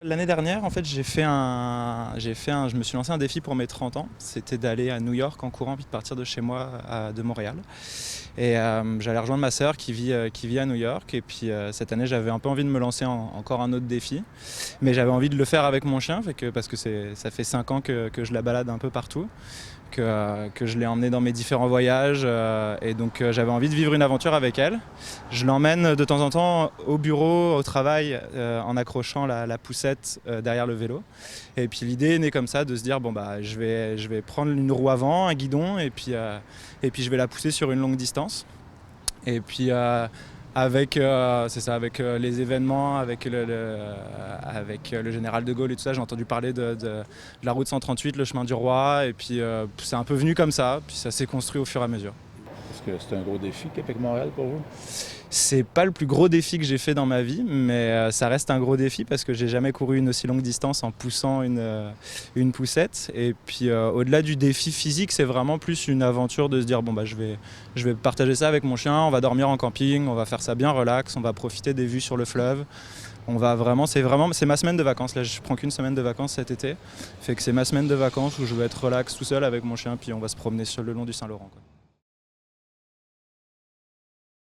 L'année dernière, en fait, je me suis lancé un défi pour mes 30 ans. C'était d'aller à New York en courant, puis de partir de chez moi, de Montréal. Et j'allais rejoindre ma sœur qui vit à New York. Et puis cette année, j'avais un peu envie de me lancer encore un autre défi. Mais j'avais envie de le faire avec mon chien, parce que ça fait 5 ans que je la balade un peu partout. Que je l'ai emmenée dans mes différents voyages. Et donc j'avais envie de vivre une aventure avec elle. Je l'emmène de temps en temps au bureau, au travail, en accrochant la poussette derrière le vélo. Et puis l'idée est née comme ça, de se dire bon bah je vais prendre une roue avant, un guidon, et puis je vais la pousser sur une longue distance. Et puis c'est ça, avec les événements, avec le général de Gaulle et tout ça, j'ai entendu parler de la route 138, le chemin du roi, et puis c'est un peu venu comme ça, puis ça s'est construit au fur et à mesure. Est-ce que c'est un gros défi, Québec-Montréal, pour vous? C'est pas le plus gros défi que j'ai fait dans ma vie, mais ça reste un gros défi parce que j'ai jamais couru une aussi longue distance en poussant une poussette. Et puis au-delà du défi physique, c'est vraiment plus une aventure de se dire bon bah je vais partager ça avec mon chien, on va dormir en camping, on va faire ça bien relax, on va profiter des vues sur le fleuve. C'est ma semaine de vacances. Là, je prends qu'une semaine de vacances cet été. Fait que c'est ma semaine de vacances où je vais être relax tout seul avec mon chien, puis on va se promener sur le long du Saint-Laurent, quoi.